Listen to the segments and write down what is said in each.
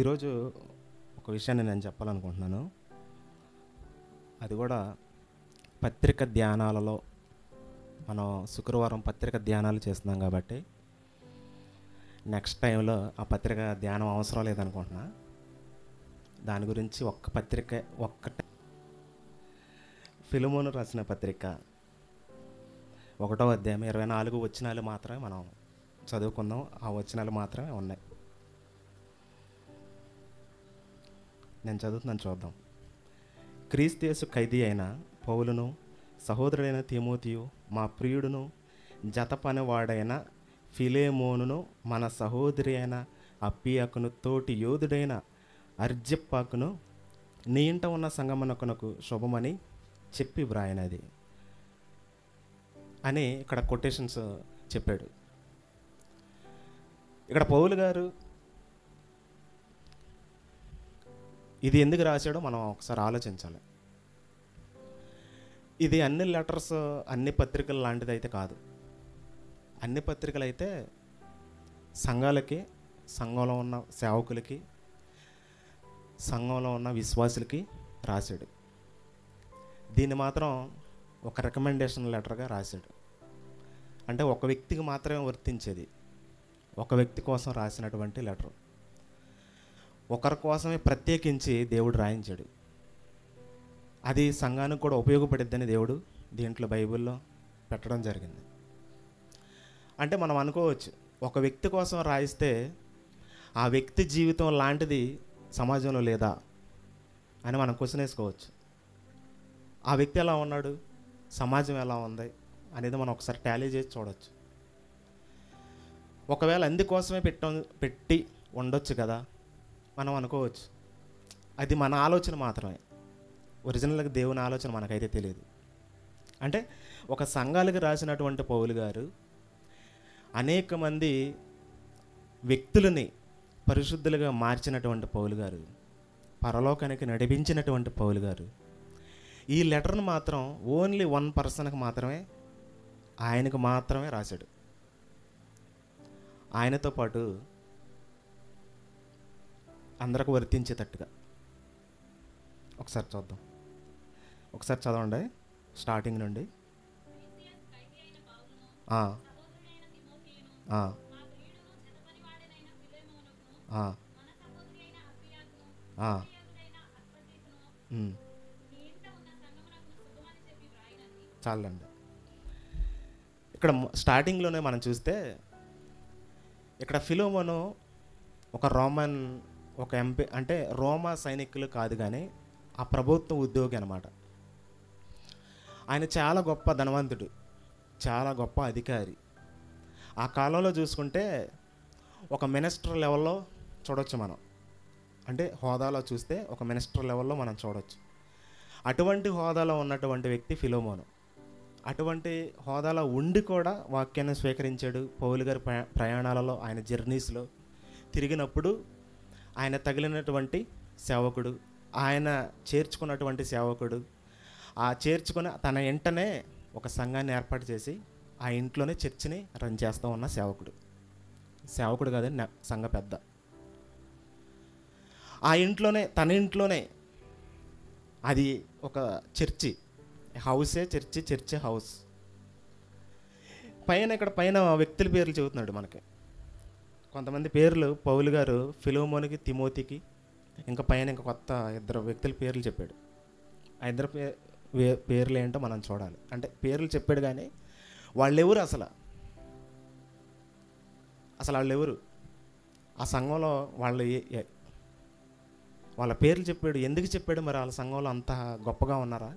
ఈరోజు ఒక విషయాన్ని నేను చెప్పాలనుకుంటున్నాను. అది కూడా పత్రిక ధ్యానాలలో మనం శుక్రవారం పత్రిక ధ్యానాలు చేస్తున్నాం కాబట్టి నెక్స్ట్ టైంలో ఆ పత్రిక ధ్యానం అవసరం లేదనుకుంటున్నా. దాని గురించి ఒక్కటే ఫిలమోను రాసిన పత్రిక 1వ అధ్యాయం 24 వచనాలు మాత్రమే మనం చదువుకుందాం. ఆ వచనాలు మాత్రమే ఉన్నాయి. నేను చదువుతున్నాను, చూద్దాం. క్రీస్తు యేసు ఖైదీ అయిన పౌలును, సహోదరుడైన తిమోతియు, మా ప్రియుడును జత పనివాడైన ఫిలేమోనును, మన సహోదరి అయిన అప్పియకును, తోటి యోధుడైన అర్జిప్పాకును, నీ ఇంట ఉన్న సంగమనకునకు శుభమని చెప్పి వ్రాయనది అని ఇక్కడ కొటేషన్స్ చెప్పాడు. ఇక్కడ పౌలు గారు ఇది ఎందుకు రాశాడో మనం ఒకసారి ఆలోచించాలి. ఇది అన్ని లెటర్స్ అన్ని పత్రికలు లాంటిది అయితే కాదు. అన్ని పత్రికలు అయితే సంఘాలకి, సంఘంలో ఉన్న సేవకులకి, సంఘంలో ఉన్న విశ్వాసులకి రాశాడు. దీన్ని మాత్రం ఒక రికమెండేషన్ లెటర్గా రాశాడు. అంటే ఒక వ్యక్తికి మాత్రమే వర్తించేది, ఒక వ్యక్తి కోసం రాసినటువంటి లెటర్. ఒకరి కోసమే ప్రత్యేకించి దేవుడు రాయించాడు. అది సంఘానికి కూడా ఉపయోగపడిద్దని దేవుడు దీంట్లో బైబిల్లో పెట్టడం జరిగింది. అంటే మనం అనుకోవచ్చు, ఒక వ్యక్తి కోసం రాయిస్తే ఆ వ్యక్తి జీవితం లాంటిది సమాజంలో లేదా అని మనం క్వశ్చన్ వేసుకోవచ్చు. ఆ వ్యక్తి ఎలా ఉన్నాడు, సమాజం ఎలా ఉంది అనేది మనం ఒకసారి టాలీ చేసి చూడవచ్చు. ఒకవేళ అందుకోసమే పెట్టి ఉండొచ్చు కదా మనం అనుకోవచ్చు. అది మన ఆలోచన మాత్రమే. ఒరిజినల్గా దేవుని ఆలోచన మనకైతే తెలియదు. అంటే ఒక సంఘాలకు రాసినటువంటి పౌలు గారు అనేక మంది వ్యక్తులని పరిశుద్ధులుగా మార్చినటువంటి పౌలు గారు, పరలోకానికి నడిపించినటువంటి పౌలు గారు ఈ లెటర్ను మాత్రం ఓన్లీ 1 పర్సన్కి మాత్రమే, ఆయనకు మాత్రమే రాశాడు. ఆయనతో పాటు అందరికి వర్తించేటట్టుగా. ఒకసారి చూద్దాం, ఒకసారి చదవండి స్టార్టింగ్ నుండి. చాలండి. ఇక్కడ స్టార్టింగ్లోనే మనం చూస్తే ఇక్కడ ఫిలోమోను ఒక ఎంపీ, అంటే రోమా సైనికులు కాదు కానీ ఆ ప్రభుత్వ ఉద్యోగి అనమాట. ఆయన చాలా గొప్ప ధనవంతుడు, చాలా గొప్ప అధికారి. ఆ కాలంలో చూసుకుంటే ఒక మినిస్టర్ లెవెల్లో చూడొచ్చు మనం. అంటే హోదాలో చూస్తే ఒక మినిస్టర్ లెవెల్లో మనం చూడొచ్చు. అటువంటి హోదాలో ఉన్నటువంటి వ్యక్తి ఫిలోమోను. అటువంటి హోదాలో ఉండి కూడా వాక్యాన్ని స్వీకరించాడు. పౌలు గారి ప్రయాణాలలో, ఆయన జర్నీస్లో తిరిగినప్పుడు ఆయన తగిలినటువంటి సేవకుడు, ఆయన చేర్చుకున్నటువంటి సేవకుడు, ఆ చేర్చుకుని తన ఇంటనే ఒక సంఘాన్ని ఏర్పాటు చేసి ఆ ఇంట్లోనే చర్చిని రన్ చేస్తూ ఉన్న సేవకుడు కాదని సంఘ పెద్ద. ఆ ఇంట్లోనే, తన ఇంట్లోనే, అది ఒక చర్చి హౌసే, చర్చి హౌస్. ఇక్కడ పైన వ్యక్తుల పేర్లు చెబుతున్నాడు మనకి. కొంతమంది పేర్లు పౌలు గారు ఫిలోమోనికి, తిమోతికి, ఇంకా పైన ఇంకా కొత్త 2 వ్యక్తుల పేర్లు చెప్పాడు. ఆ 2 పేర్లు ఏంటో మనం చూడాలి. అంటే పేర్లు చెప్పాడు కానీ వాళ్ళెవరు, అసలు వాళ్ళెవరు, ఆ సంఘంలో వాళ్ళ పేర్లు చెప్పాడు. ఎందుకు చెప్పాడు మరి? వాళ్ళ సంఘంలో అంత గొప్పగా ఉన్నారా?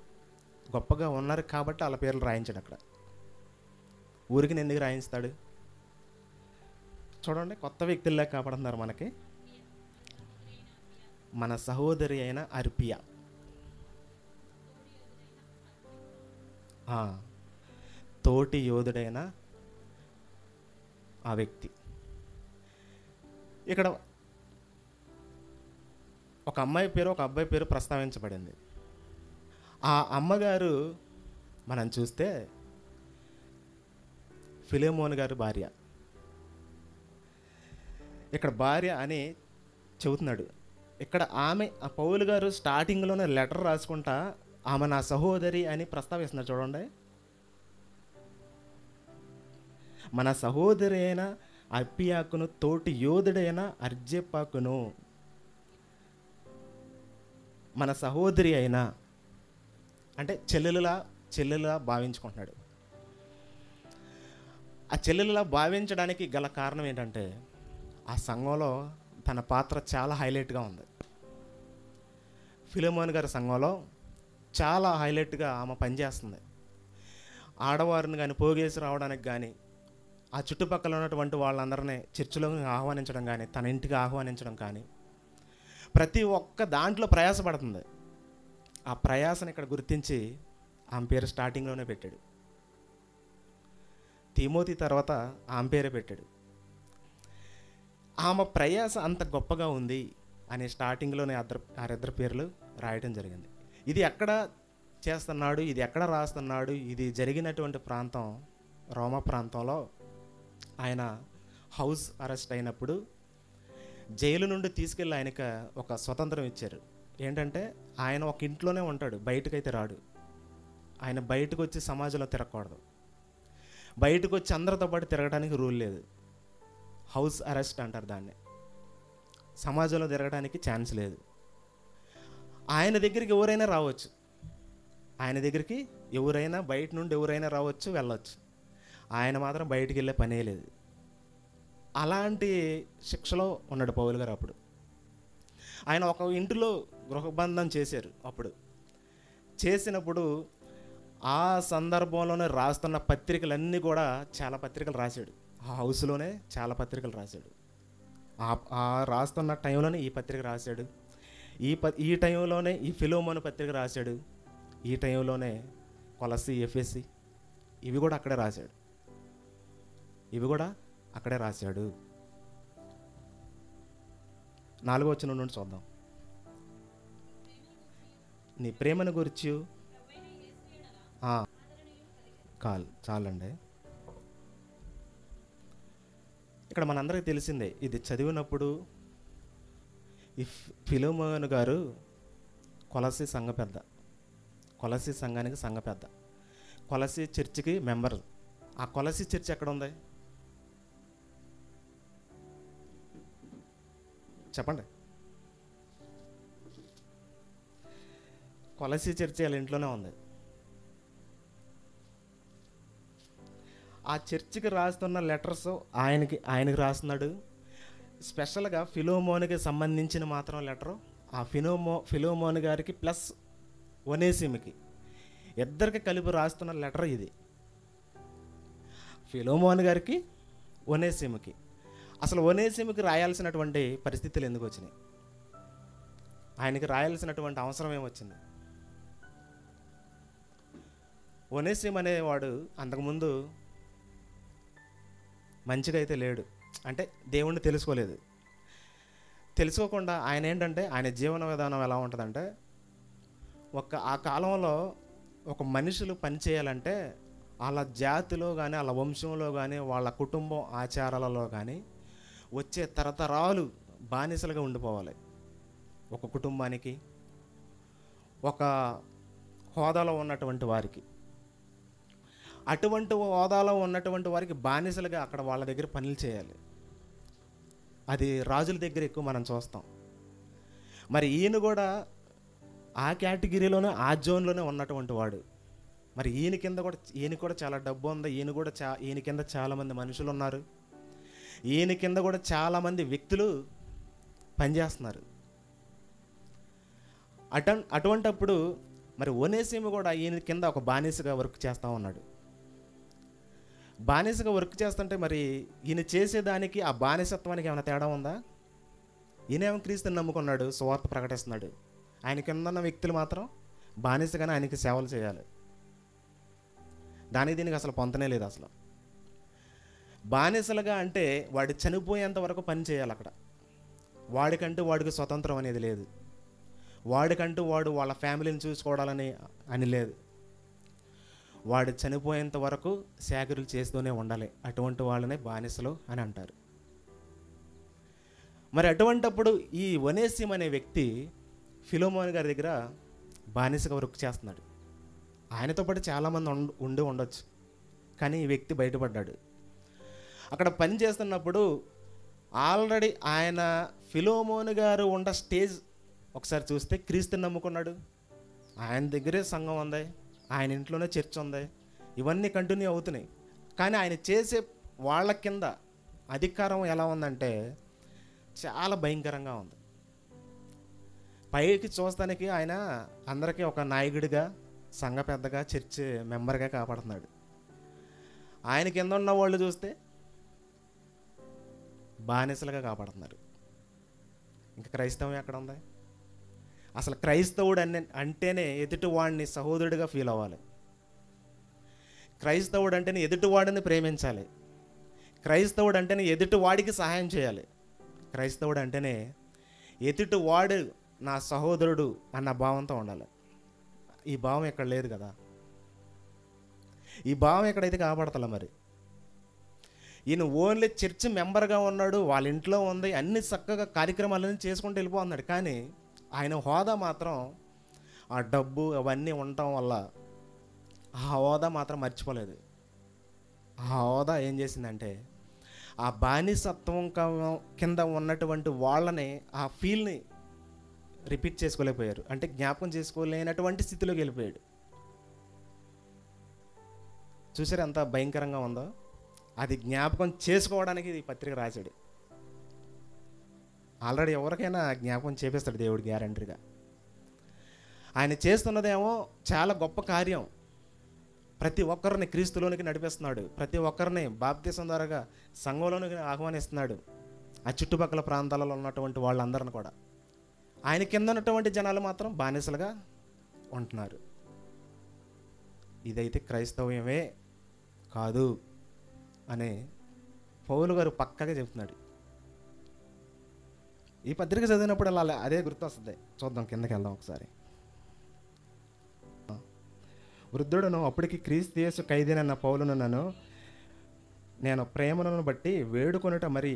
గొప్పగా ఉన్నారు కాబట్టి వాళ్ళ పేర్లు రాయించాడు. అక్కడ ఊరికి ఎందుకు రాయించుతాడు? చూడండి, కొత్త వ్యక్తుల్లా కాపాడుతున్నారు మనకి. మన సహోదరి అయిన అర్పియా, తోటి యోధుడైన ఆ వ్యక్తి. ఇక్కడ ఒక అమ్మాయి పేరు, ఒక అబ్బాయి పేరు ప్రస్తావించబడింది. ఆ అమ్మగారు మనం చూస్తే ఫిలేమోను గారి భార్య. ఇక్కడ భార్య అని చెబుతున్నాడు. ఇక్కడ ఆమె ఆ పౌలు గారు స్టార్టింగ్లోనే లెటర్ రాసుకుంటా ఆమె నా సహోదరి అని ప్రస్తావిస్తున్నారు చూడండి. మన సహోదరి అయిన అప్పియాకును తోటి యోధుడైన అర్జెప్పాకును మన సహోదరి అయినా అంటే చెల్లెలులా భావించుకుంటున్నాడు. ఆ చెల్లెలులా భావించడానికి గల కారణం ఏంటంటే ఆ సంఘంలో తన పాత్ర చాలా హైలైట్గా ఉంది. ఫిలెమోను గారి సంఘంలో చాలా హైలైట్గా ఆమె పనిచేస్తుంది. ఆడవారిని కానీ పోగేసి రావడానికి కానీ, ఆ చుట్టుపక్కల ఉన్నటువంటి వాళ్ళందరినీ చర్చిలోకి ఆహ్వానించడం కానీ, తన ఇంటికి ఆహ్వానించడం కానీ, ప్రతి ఒక్క దాంట్లో ప్రయాసపడుతుంది. ఆ ప్రయాసను ఇక్కడ గుర్తించి ఆమె పేరు స్టార్టింగ్లోనే పెట్టాడు. తిమోతి తర్వాత ఆమె పేరే పెట్టాడు. ఆమె ప్రయాస అంత గొప్పగా ఉంది అని స్టార్టింగ్లోనే ఆరిద్దరు పేర్లు రాయటం జరిగింది. ఇది ఎక్కడ చేస్తున్నాడు, ఇది ఎక్కడ రాస్తున్నాడు, ఇది జరిగినటువంటి ప్రాంతం రోమా ప్రాంతంలో. ఆయన హౌస్ అరెస్ట్ అయినప్పుడు జైలు నుండి తీసుకెళ్ళి ఆయనకు ఒక స్వతంత్రం ఇచ్చారు. ఏంటంటే ఆయన ఒక ఇంట్లోనే ఉంటాడు, బయటకైతే రాడు. ఆయన బయటకు వచ్చి సమాజంలో తిరగకూడదు, బయటకు వచ్చి అందరితో పాటు తిరగడానికి రూల్ లేదు. హౌస్ అరెస్ట్ అంటారు దాన్ని. సమాజంలో తిరగడానికి ఛాన్స్ లేదు. ఆయన దగ్గరికి ఎవరైనా రావచ్చు, ఆయన దగ్గరికి ఎవరైనా బయట నుండి ఎవరైనా రావచ్చు, వెళ్ళవచ్చు. ఆయన మాత్రం బయటికి వెళ్ళే పనే లేదు. అలాంటి శిక్షలో ఉన్నాడు పౌలు గారు. అప్పుడు ఆయన ఒక ఇంటిలో గృహబంధం చేశారు. అప్పుడు చేసినప్పుడు ఆ సందర్భంలోనే రాస్తున్న పత్రికలన్నీ కూడా చాలా పత్రికలు రాశాడు. ఆ హౌస్లోనే చాలా పత్రికలు రాశాడు. ఆ రాస్తున్న టైంలోనే ఈ పత్రిక రాశాడు. ఈ టైంలోనే ఈ ఫిలోమోను పత్రిక రాశాడు. ఈ టైంలోనే కొలస్సీ, ఎఫెసీ ఇవి కూడా అక్కడే రాశాడు. 4వ వచనం నుండి చూద్దాం. నీ ప్రేమను గురించి చాలండి. ఇక్కడ మనందరికీ తెలిసిందే, ఇది చదివినప్పుడు ఈ ఫిలోమోను గారు కొలస్సీ సంఘానికి సంఘ పెద్ద, కొలస్సీ చర్చికి మెంబర్. ఆ కొలస్సీ చర్చ్ ఎక్కడ ఉంది చెప్పండి? కొలస్సీ చర్చి వాళ్ళ ఇంట్లోనే ఉంది. ఆ చర్చికి రాస్తున్న లెటర్స్ ఆయనకి రాస్తున్నాడు. స్పెషల్గా ఫిలోమోనుకి సంబంధించిన మాత్రం లెటరు ఆ ఫిలోమోను గారికి ప్లస్ ఒనేసిముకి ఇద్దరికి కలిపి రాస్తున్న లెటర్ ఇది. ఫిలోమోను గారికి, ఒనేసిముకి. అసలు ఒనేసిముకి రాయాల్సినటువంటి పరిస్థితులు ఎందుకు వచ్చినాయి? ఆయనకి రాయాల్సినటువంటి అవసరం ఏమొచ్చింది? ఒనేసిము అనేవాడు అంతకుముందు మంచిగా అయితే లేడు, అంటే దేవుణ్ణి తెలుసుకోకుండా ఆయన ఏంటంటే ఆయన జీవన విధానం ఎలా ఉంటుందంటే, ఆ కాలంలో ఒక మనుషులు పనిచేయాలంటే వాళ్ళ జాతిలో కానీ, వాళ్ళ వంశంలో కానీ, వాళ్ళ కుటుంబం ఆచారాలలో కానీ వచ్చే తరతరాలు బానిసలుగా ఉండిపోవాలి. ఒక కుటుంబానికి, ఒక హోదాలో ఉన్నటువంటి వారికి, అటువంటి హోదాలో ఉన్నటువంటి వారికి బానిసలుగా అక్కడ వాళ్ళ దగ్గర పనులు చేయాలి. అది రాజుల దగ్గర ఎక్కువ మనం చూస్తాం. మరి ఈయన కూడా ఆ కేటగిరీలోనే, ఆ జోన్లోనే ఉన్నటువంటి వాడు. మరి ఈయన కూడా చాలా డబ్బు ఉంది. ఈయన కింద చాలామంది మనుషులు ఉన్నారు. ఈయన కింద కూడా చాలామంది వ్యక్తులు పనిచేస్తున్నారు. అటువంటప్పుడు మరి ఒనేసిము కూడా ఈయన కింద ఒక బానిసగా వర్క్ చేస్తూ ఉన్నాడు. బానిసగా వర్క్ చేస్తుంటే మరి ఈయన చేసేదానికి ఆ బానిసత్వానికి ఏమైనా తేడా ఉందా? ఈయనేమో క్రీస్తుని నమ్ముకున్నాడు, సువార్త ప్రకటిస్తున్నాడు. ఆయన కింద ఉన్న వ్యక్తులు మాత్రం బానిసగానే ఆయనకి సేవలు చేయాలి. దీనికి అసలు పొంతనే లేదు. అసలు బానిసలుగా అంటే వాడు చనిపోయేంత వరకు పని చేయాలి అక్కడ. వాడికి స్వతంత్రం అనేది లేదు. వాడు వాళ్ళ ఫ్యామిలీని చూసుకోవాలని అని లేదు. వాడు చనిపోయేంత వరకు సేకరులు చేస్తూనే ఉండాలి. అటువంటి వాళ్ళనే బానిసలు అని అంటారు. మరి అటువంటప్పుడు ఈ ఒనేసిం అనే వ్యక్తి ఫిలోమోన్ గారి దగ్గర బానిసగా వర్క్ చేస్తున్నాడు. ఆయనతో పాటు చాలామంది ఉండి ఉండొచ్చు, కానీ ఈ వ్యక్తి బయటపడ్డాడు. అక్కడ పని చేస్తున్నప్పుడు ఆల్రెడీ ఆయన ఫిలోమోన్ గారు ఉన్న స్టేజ్ ఒకసారి చూస్తే క్రీస్తుని నమ్ముకున్నాడు. ఆయన దగ్గరే సంఘం ఉంది, ఆయన ఇంట్లోనే చర్చ్ ఉంది, ఇవన్నీ కంటిన్యూ అవుతున్నాయి. కానీ ఆయన చేసే వాళ్ళ కింద అధికారం ఎలా ఉందంటే చాలా భయంకరంగా ఉంది. పైకి చూస్తానికి ఆయన అందరికీ ఒక నాయకుడిగా, సంఘ పెద్దగా, చర్చ్ మెంబర్గా కాపాడుతున్నాడు. ఆయన కింద ఉన్న వాళ్ళు చూస్తే బానిసలుగా కాపాడుతున్నారు. ఇంకా క్రైస్తవం ఎక్కడ ఉంది? అసలు క్రైస్తవుడు అంటేనే ఎదుటివాడిని సహోదరుడిగా ఫీల్ అవ్వాలి. క్రైస్తవుడు అంటేనే ఎదుటివాడిని ప్రేమించాలి. క్రైస్తవుడు అంటేనే ఎదుటివాడికి సహాయం చేయాలి. క్రైస్తవుడు అంటేనే ఎదుటివాడు నా సహోదరుడు అన్న భావంతో ఉండాలి. ఈ భావం ఎక్కడ లేదు కదా. ఈ భావం ఎక్కడైతే కాపాడతలే. మరి ఈయన ఓన్లీ చర్చ్ మెంబర్గా ఉన్నాడు, వాళ్ళ ఇంట్లో ఉంది, అన్ని చక్కగా కార్యక్రమాలన్నీ చేసుకుంటూ వెళ్ళిపోతున్నాడు. కానీ ఆయన హోదా మాత్రం ఆ డబ్బు అవన్నీ ఉండటం వల్ల ఆ హోదా మాత్రం మర్చిపోలేదు. ఆ హోదా ఏం చేసిందంటే ఆ బానిసత్వం కింద ఉన్నటువంటి వాళ్ళని ఆ ఫీల్ని రిపీట్ చేసుకోలేకపోయారు. అంటే జ్ఞాపకం చేసుకోలేనటువంటి స్థితిలోకి వెళ్ళిపోయాడు. చూసారు ఎంత భయంకరంగా ఉందో. అది జ్ఞాపకం చేసుకోవడానికి ఈ పత్రిక రాశాడు. ఆల్రెడీ ఎవరికైనా జ్ఞాపకం చేపిస్తాడు దేవుడు గ్యారంటీగా. ఆయన చేస్తున్నదేమో చాలా గొప్ప కార్యం. ప్రతి ఒక్కరిని క్రీస్తులోనికి నడిపిస్తున్నాడు. ప్రతి ఒక్కరిని బాప్తిసం ద్వారా సంఘంలోనికి ఆహ్వానిస్తున్నాడు. ఆ చుట్టుపక్కల ప్రాంతాలలో ఉన్నటువంటి వాళ్ళందరిని కూడా. ఆయన కింద ఉన్నటువంటి జనాలు మాత్రం బానిసలుగా ఉంటున్నారు. ఇదైతే క్రైస్తవ్యమే కాదు అని పౌలు గారు పక్కగా చెబుతున్నాడు. ఈ పత్రిక చదివినప్పుడు అలా అదే గుర్తొస్తుంది. చూద్దాం, కిందకి వెళ్దాం ఒకసారి. వృద్ధుడును అప్పటికి క్రీస్తు యేసు ఖైదీనన్న పౌలును నేను ప్రేమను బట్టి వేడుకొనుట మరి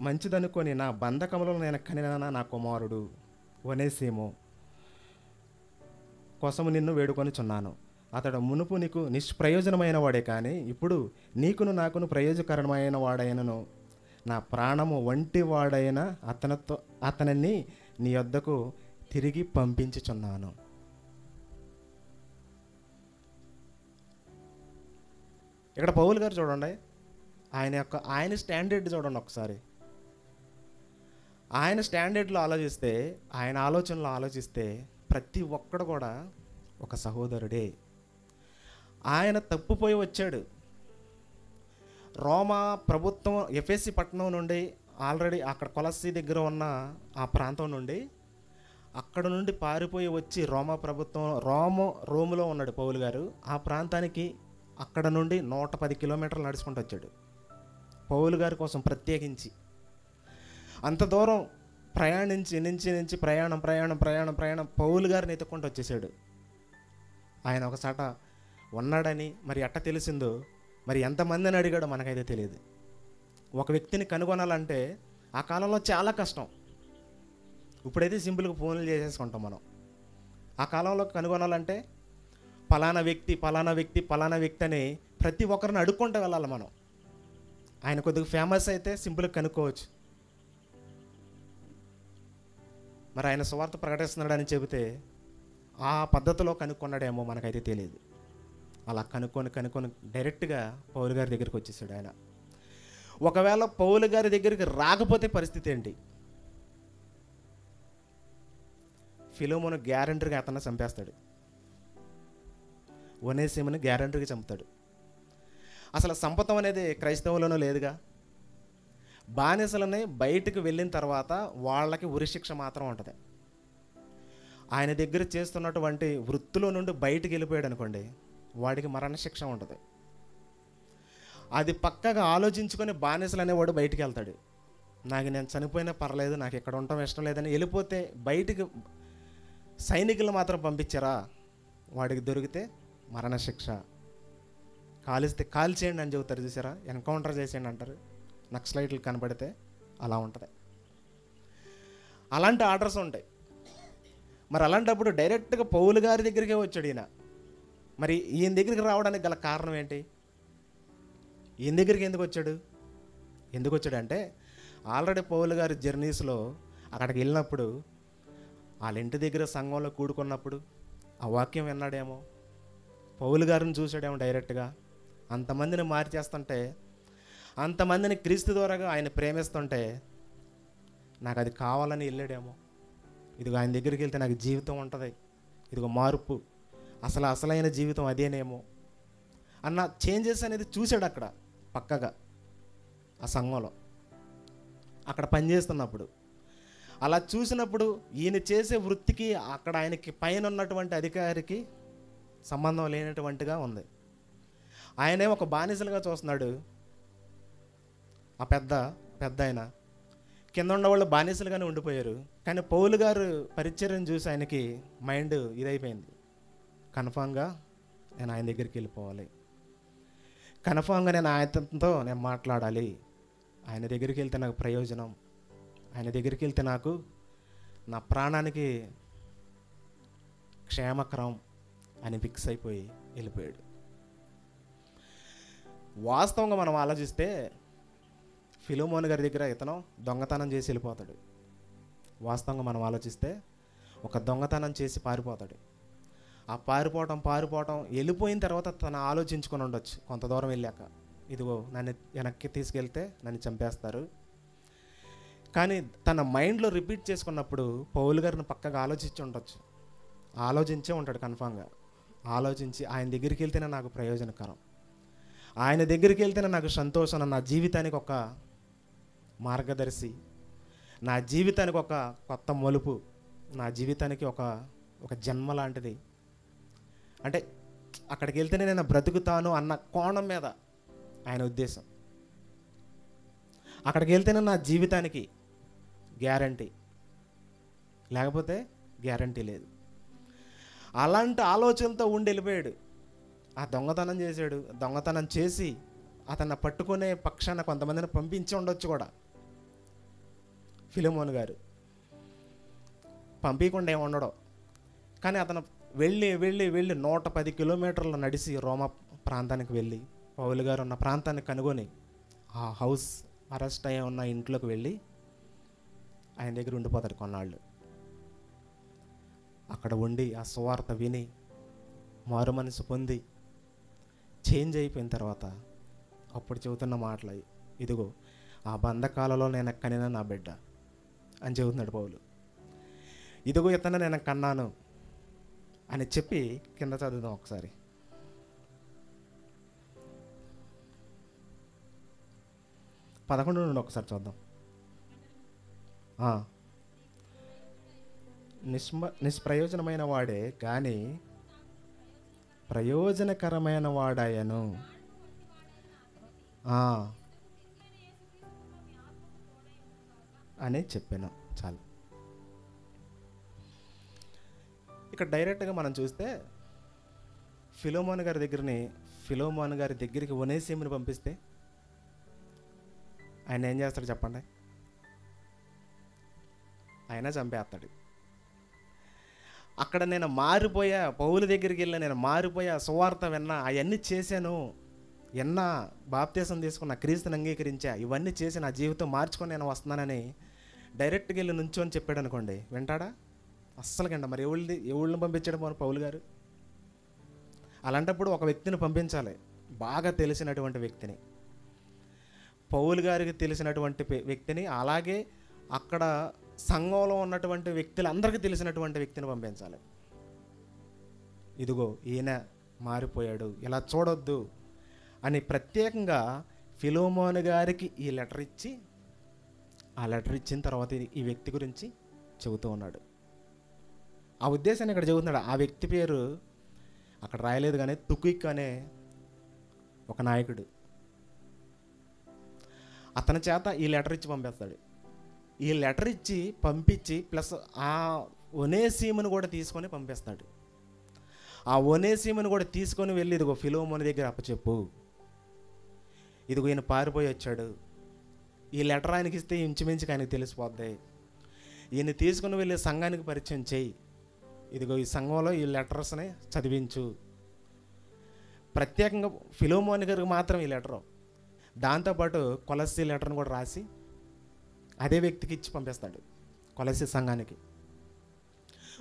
మంచిదనుకొని నా బంధకములో నేను కనిన నా కుమారుడు ఒనేసిము కోసము నిన్ను వేడుకొనిచున్నాను. అతడు మునుపు నీకు నిష్ప్రయోజనమైన వాడే, కానీ ఇప్పుడు నీకును నాకును ప్రయోజకరమైన వాడైనను నా ప్రాణము వంటి వాడైన అతనిని నీ యొద్దకు తిరిగి పంపించుచున్నాను. ఇక్కడ పౌలు గారు చూడండి, ఆయన స్టాండర్డ్ చూడండి ఒకసారి. ఆయన స్టాండర్డ్లో ఆలోచిస్తే, ఆయన ఆలోచనలో ఆలోచిస్తే ప్రతి ఒక్కడు కూడా ఒక సహోదరుడే. ఆయన తప్పిపోయి వచ్చాడు. రోమా ప్రభుత్వం ఎఫెసీ పట్టణం నుండి ఆల్రెడీ అక్కడ కొలస్సీ దగ్గర ఉన్న ఆ ప్రాంతం నుండి అక్కడ నుండి పారిపోయి వచ్చి రోమా ప్రభుత్వం రోములో ఉన్నాడు పౌలు గారు. ఆ ప్రాంతానికి అక్కడ నుండి 110 కిలోమీటర్లు నడుచుకుంటూ వచ్చాడు పౌలు గారి కోసం ప్రత్యేకించి. అంత దూరం ప్రయాణించి ప్రయాణం పౌలు గారిని ఎత్తుకుంటూ వచ్చేసాడు. ఆయన ఒకసాట ఉన్నాడని మరి ఎట్ట తెలిసిందో, మరి ఎంతమందిని అడిగాడో మనకైతే తెలియదు. ఒక వ్యక్తిని కనుగొనాలంటే ఆ కాలంలో చాలా కష్టం. ఇప్పుడైతే సింపుల్గా ఫోన్లు చేసేసుకుంటాం మనం. ఆ కాలంలో కనుగొనాలంటే పలానా వ్యక్తి అని ప్రతి ఒక్కరిని అడుక్కుంటూ వెళ్ళాలి మనం. ఆయన కొద్దిగా ఫేమస్ అయితే సింపుల్గా కనుక్కోవచ్చు. మరి ఆయన సువార్త ప్రకటిస్తున్నాడని చెబితే ఆ పద్ధతిలో కనుక్కున్నాడేమో మనకైతే తెలియదు. అలా కనుక్కొని డైరెక్ట్గా పౌలు గారి దగ్గరికి వచ్చేసాడు ఆయన. ఒకవేళ పౌలు గారి దగ్గరికి రాకపోతే పరిస్థితి ఏంటి? ఫిలోమోను గ్యారెంటీగా అతన్ని చంపేస్తాడు. ఒనేసిముని గ్యారెంటీగా చంపుతాడు. అసలు సంపతం అనేది క్రైస్తవులోనూ లేదుగా. బానిసలని బయటకు వెళ్ళిన తర్వాత వాళ్ళకి ఉరిశిక్ష మాత్రం ఉంటుంది. ఆయన దగ్గర చేస్తున్నటువంటి వృత్తిలో నుండి బయటికి వెళ్ళిపోయాడు అనుకోండి, వాడికి మరణశిక్ష ఉంటుంది. అది పక్కగా ఆలోచించుకొని బానిసలు అనేవాడు బయటికి వెళ్తాడు. నేను చనిపోయినా పర్లేదు, నాకు ఇక్కడ ఉండటం ఇష్టం లేదని వెళ్ళిపోతే బయటికి సైనికులు మాత్రం పంపించారా, వాడికి దొరికితే మరణశిక్ష. కాలిస్తే కాల్ చేయండి అని చెబుతారు చూసారా, ఎన్కౌంటర్ చేసేయండి అంటారు నక్సలైట్లు కనపడితే. అలా ఉంటుంది. అలాంటి ఆర్డర్స్ ఉంటాయి. మరి అలాంటప్పుడు డైరెక్ట్గా పౌలు గారి దగ్గరికే వచ్చాడు ఈయన. మరి ఈయన దగ్గరికి రావడానికి గల కారణం ఏంటి? ఈయన దగ్గరికి ఎందుకు వచ్చాడంటే ఆల్రెడీ పౌలు గారి జర్నీస్లో అక్కడికి వెళ్ళినప్పుడు వాళ్ళ ఇంటి దగ్గర సంఘంలో కూడుకున్నప్పుడు ఆ వాక్యం విన్నాడేమో, పౌలు గారిని చూసాడేమో డైరెక్ట్గా. అంతమందిని మార్చేస్తుంటే, అంతమందిని క్రీస్తు ద్వారాగా ఆయన ప్రేమిస్తుంటే నాకు అది కావాలని వెళ్ళాడేమో. ఇదిగో ఆయన దగ్గరికి వెళ్తే నాకు జీవితం ఉంటుంది, ఇదిగో మార్పు, అసలైన జీవితం అదేనేమో అన్న చేంజెస్ అనేది చూశాడు అక్కడ పక్కగా ఆ సంఘంలో అక్కడ పనిచేస్తున్నప్పుడు. అలా చూసినప్పుడు ఈయన చేసే వృత్తికి అక్కడ ఆయనకి పైన ఉన్నటువంటి అధికారికి సంబంధం లేనటువంటిగా ఉంది. ఆయనే ఒక బానిసలుగా చూస్తున్నాడు. ఆ పెద్ద ఆయన కింద ఉన్నవాళ్ళు బానిసలుగానే ఉండిపోయారు. కానీ పౌలు గారు పరిచర్యను చూసి ఆయనకి మైండ్ ఇదైపోయింది. కన్ఫామ్గా నేను ఆయన దగ్గరికి వెళ్ళిపోవాలి, కన్ఫామ్గా నేను ఆయనతో మాట్లాడాలి, ఆయన దగ్గరికి వెళ్తే నాకు ప్రయోజనం, ఆయన దగ్గరికి వెళ్తే నాకు నా ప్రాణానికి క్షేమకరం అని ఫిక్స్ అయిపోయి వెళ్ళిపోయాడు. వాస్తవంగా మనం ఆలోచిస్తే ఫిలోమోను గారి దగ్గర ఇతను దొంగతనం చేసి వెళ్ళిపోతాడు. వాస్తవంగా మనం ఆలోచిస్తే ఒక దొంగతనం చేసి పారిపోతాడు. ఆ పారిపోవటం వెళ్ళిపోయిన తర్వాత తను ఆలోచించుకొని ఉండొచ్చు కొంత దూరం వెళ్ళాక, ఇదిగో నన్ను వెనక్కి తీసుకెళ్తే నన్ను చంపేస్తారు. కానీ తన మైండ్లో రిపీట్ చేసుకున్నప్పుడు పౌలు గారిని పక్కగా ఆలోచించే ఉంటాడు కన్ఫామ్గా. ఆలోచించి ఆయన దగ్గరికి వెళ్తేనే నాకు ప్రయోజనకరం, ఆయన దగ్గరికి వెళ్తేనే నాకు సంతోషం, నా జీవితానికి ఒక మార్గదర్శి, నా జీవితానికి ఒక కొత్త మలుపు, నా జీవితానికి ఒక జన్మ లాంటిది. అంటే అక్కడికి వెళ్తేనే నేను బ్రతుకుతాను అన్న కోణం మీద ఆయన ఉద్దేశం. అక్కడికి వెళ్తేనే నా జీవితానికి గ్యారంటీ, లేకపోతే గ్యారంటీ లేదు. అలాంటి ఆలోచనతో ఉండి వెళ్ళిపోయాడు. ఆ దొంగతనం చేశాడు. దొంగతనం చేసి అతన్ని పట్టుకునే పక్షాన కొంతమందిని పంపించి ఉండొచ్చు కూడా. ఫిలోమోను గారు పంపించకుండా ఏమి ఉండడం. కానీ అతను వెళ్ళి 110 కిలోమీటర్లు నడిచి రోమా ప్రాంతానికి వెళ్ళి పౌలు గారు ఉన్న ప్రాంతాన్ని కనుగొని ఆ హౌస్ అరెస్ట్ అయ్యి ఉన్న ఇంట్లోకి వెళ్ళి ఆయన దగ్గర ఉండిపోతాడు కొన్నాళ్ళు. అక్కడ ఉండి ఆ సువార్త విని మారు మనసు పొంది చేంజ్ అయిపోయిన తర్వాత అప్పుడు చెబుతున్న మాటలు, ఇదిగో ఆ బంధకాలలో నేను కనిన నా బిడ్డ అని చెబుతున్నాడు పౌలు. ఇదిగో ఇతను నేను కన్నాను అని చెప్పి కింద చదువుదాం ఒకసారి. 11 నుండి ఒకసారి చూద్దాం. నిష్ప్రయోజనమైన వాడే కానీ ప్రయోజనకరమైన వాడాయను. అని చెప్పాను. చాలు. ఇక్కడ డైరెక్ట్గా మనం చూస్తే ఫిలోమోను గారి దగ్గరికి ఒనేసిముని పంపిస్తే ఆయన ఏం చేస్తాడు చెప్పండి? ఆయన చంపేస్తాడు. అక్కడ నేను మారిపోయా, పౌలు దగ్గరికి వెళ్ళా, నేను మారిపోయా, సువార్త విన్నా, అవన్నీ చేశాను, బాప్తీసం తీసుకున్న, క్రీస్తుని అంగీకరించా, ఇవన్నీ చేసి నా జీవితం మార్చుకొని నేను వస్తున్నానని డైరెక్ట్గా వెళ్ళి నుంచోని చెప్పాడు అనుకోండి, వింటాడా? అస్సలు కండ. మరి ఎవళ్ళని పంపించాడు మన పౌలు గారు? అలాంటప్పుడు ఒక వ్యక్తిని పంపించాలి, బాగా తెలిసినటువంటి వ్యక్తిని, పౌలు గారికి తెలిసినటువంటి వ్యక్తిని, అలాగే అక్కడ సంఘంలో ఉన్నటువంటి వ్యక్తులందరికీ తెలిసినటువంటి వ్యక్తిని పంపించాలి. ఇదిగో ఈయన మారిపోయాడు, ఇలా చూడొద్దు అని ప్రత్యేకంగా ఫిలోమోను గారికి ఈ లెటర్ ఇచ్చి, ఆ లెటర్ ఇచ్చిన తర్వాత ఈ వ్యక్తి గురించి చెబుతూ ఉన్నాడు. ఆ ఉద్దేశాన్ని ఇక్కడ చెబుతున్నాడు. ఆ వ్యక్తి పేరు అక్కడ రాయలేదు, కానీ తుకిక్ అనే ఒక నాయకుడు. అతని చేత ఈ లెటర్ ఇచ్చి పంపిస్తాడు. ఈ లెటర్ ఇచ్చి పంపించి ప్లస్ ఆ ఒనేసిమును కూడా తీసుకొని పంపిస్తాడు. ఆ ఒనేసిమును కూడా తీసుకొని వెళ్ళి, ఇదిగో ఫిలోమోను దగ్గర అప్పచెప్పు, ఇదిగో ఈయన పారిపోయి వచ్చాడు, ఈ లెటర్ ఆయనకి ఇస్తే ఇంచుమించుగా ఆయనకి తెలిసిపోద్ది. ఈయన తీసుకుని వెళ్ళి సంఘానికి పరిచయం చేయి, ఇదిగో ఈ సంఘంలో ఈ లెటర్స్ని చదివించు. ప్రత్యేకంగా ఫిలోమోను గారికి మాత్రం ఈ లెటరు, దాంతోపాటు కొలస్సీ లెటర్ని కూడా రాసి అదే వ్యక్తికి ఇచ్చి పంపిస్తాడు, కొలస్సీ సంఘానికి.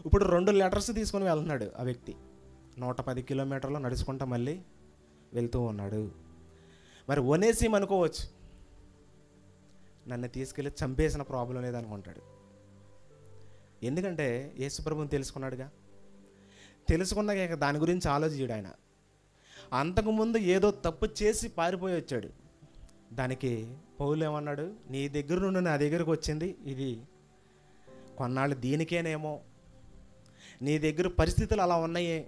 ఇప్పుడు 2 లెటర్స్ తీసుకొని వెళ్తున్నాడు ఆ వ్యక్తి. 110 కిలోమీటర్లు నడుచుకుంటా మళ్ళీ వెళ్తూ ఉన్నాడు. మరి ఒనేసిం అనుకోవచ్చు, నన్ను తీసుకెళ్ళి చంపేసిన ప్రాబ్లం లేదనుకుంటాడు. ఎందుకంటే యేసుప్రభుని తెలుసుకున్నాడుగా. తెలుసుకున్నాక ఇక దాని గురించి ఆలోచించాడు ఆయన. అంతకుముందు ఏదో తప్పు చేసి పారిపోయి వచ్చాడు. దానికి పౌలు ఏమన్నాడు, నీ దగ్గర నుండి నా దగ్గరకు వచ్చింది ఇది కొన్నాళ్ళు దీనికేనేమో, నీ దగ్గర పరిస్థితులు అలా ఉన్నాయే,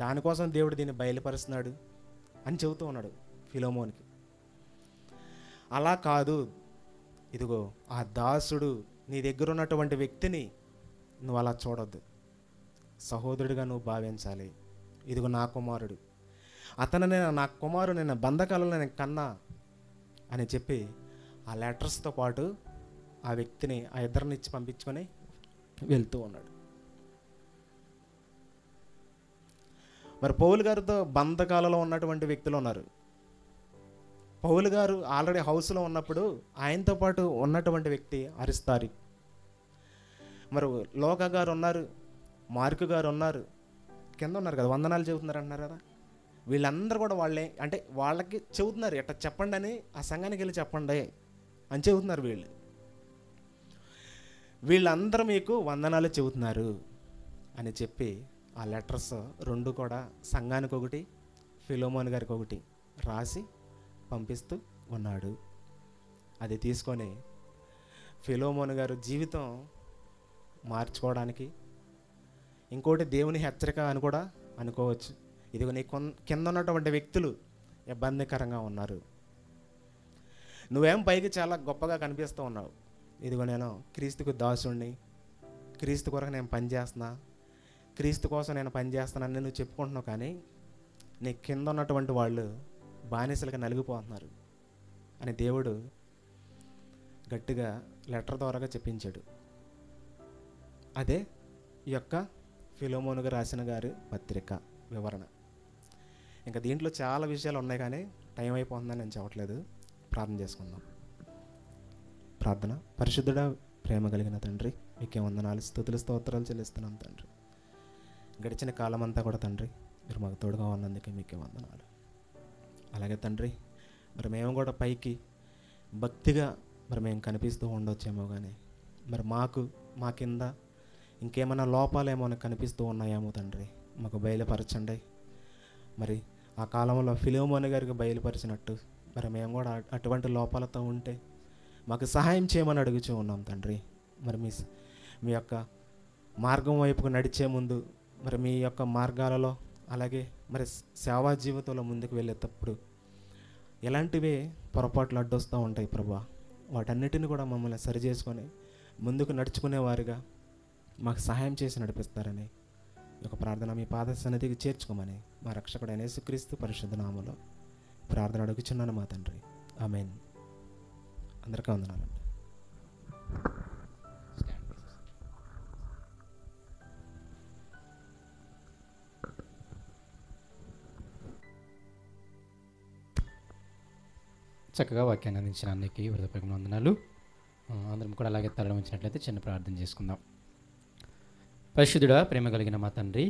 దానికోసం దేవుడు దీన్ని బయలుపరుస్తున్నాడు అని చెబుతూ ఉన్నాడు ఫిలోమోనికి. అలా కాదు, ఇదిగో ఆ దాసుడు, నీ దగ్గర ఉన్నటువంటి వ్యక్తిని నువ్వు అలా చూడొద్దు, సహోదరుడిగా నువ్వు భావించాలి. ఇదిగో నా కుమారుడు, అతను నా కుమారుడు, నేను బంధకాలలో నేను కన్నా అని చెప్పి ఆ లెటర్స్తో పాటు ఆ వ్యక్తిని, ఆ ఇద్దరిని ఇచ్చి పంపించుకొని వెళ్తూ ఉన్నాడు. మరి పౌలు గారితో బంధకాలలో ఉన్నటువంటి వ్యక్తులు ఉన్నారు. పౌలు గారు ఆల్రెడీ హౌస్లో ఉన్నప్పుడు ఆయనతో పాటు ఉన్నటువంటి వ్యక్తి అరిస్తారిక్. మరి లోక గారు ఉన్నారు, మార్కు గారు ఉన్నారు, కింద ఉన్నారు కదా, వందనాలు చెబుతున్నారు అంటున్నారు కదా. వీళ్ళందరూ కూడా వాళ్ళే అంటే వాళ్ళకి చెబుతున్నారు, ఎట్లా చెప్పండి అని, ఆ సంఘానికి వెళ్ళి చెప్పండి అని చెబుతున్నారు. వీళ్ళందరూ మీకు వందనాలు చెబుతున్నారు అని చెప్పి ఆ లెటర్స్ 2 కూడా సంఘానికి ఒకటి, ఫిలోమోను గారికి ఒకటి రాసి పంపిస్తూ ఉన్నాడు. అది తీసుకొని ఫిలోమోను గారు జీవితం మార్చుకోవడానికి, ఇంకోటి దేవుని హెచ్చరిక అని కూడా అనుకోవచ్చు. ఇదిగో నీ కింద ఉన్నటువంటి వ్యక్తులు ఇబ్బందికరంగా ఉన్నారు, నువ్వేం పైకి చాలా గొప్పగా కనిపిస్తూ ఉన్నావు, ఇదిగో నేను క్రీస్తుకు దాసుడిని, క్రీస్తు కొరకు నేను పనిచేస్తున్నా, క్రీస్తు కోసం నేను పనిచేస్తున్నానని నువ్వు చెప్పుకుంటున్నావు, కానీ నీ కింద ఉన్నటువంటి వాళ్ళు బానిసలుగా నలిగిపోతున్నారు అని దేవుడు గట్టిగా లెటర్ ద్వారాగా చెప్పించాడు. అదే ఈ యొక్క ఫిలోమోనుగా రాసిన గారి పత్రిక వివరణ. ఇంకా దీంట్లో చాలా విషయాలు ఉన్నాయి, కానీ టైం అయిపోతుందని నేను చెప్పట్లేదు. ప్రార్థన చేసుకుందాం. ప్రార్థన. పరిశుద్ధుడా, ప్రేమ కలిగిన తండ్రి, మీకే వందనాలు, స్తుతులు స్తోత్రాలు చెల్లిస్తున్నాం తండ్రి. గడిచిన కాలం అంతా కూడా తండ్రి మీరు మాకు తోడుగా ఉన్నందుకే మీకే వందనాలు. అలాగే తండ్రి, మరి మేము కూడా పైకి భక్తిగా మరి మేము కనిపిస్తూ ఉండొచ్చేమో, కానీ మరి మా కింద ఇంకేమైనా లోపాలేమో కనిపిస్తూ ఉన్నాయేమో తండ్రి, మాకు బయలుపరచండి. మరి ఆ కాలంలో ఫిలోమోను గారికి బయలుపరిచినట్టు మరి మేము కూడా అటువంటి లోపాలతో ఉంటే మాకు సహాయం చేయమని అడుగుతూ ఉన్నాం తండ్రి. మరి మీ యొక్క మార్గం వైపుకు నడిచే ముందు మరి మీ యొక్క మార్గాలలో, అలాగే మరి సేవా జీవితంలో ముందుకు వెళ్ళేటప్పుడు ఎలాంటివే పొరపాట్లు అడ్డొస్తూ ఉంటాయి ప్రభా, వాటన్నిటిని కూడా మమ్మల్ని సరి చేసుకొని ముందుకు నడుచుకునేవారుగా మాకు సహాయం చేసి నడిపిస్తారని ఒక ప్రార్థన మీ పాద సన్నిధికి చేర్చుకోమని మా రక్షకుడైన యేసుక్రీస్తు పరిశుద్ధ నామములో ప్రార్థన అడుగుచున్నాను మా తండ్రి. ఆమేన్. అందరికీ వందనాలండి. చక్కగా వాక్యాన్ని అందించిన అన్నికి హృదయపూర్వక వందనాలు. అందరం కూడా అలాగే తరలి వచ్చినట్లయితే చిన్న ప్రార్థన చేసుకుందాం. పరిశుద్ధుడా, ప్రేమ కలిగిన మా తండ్రి,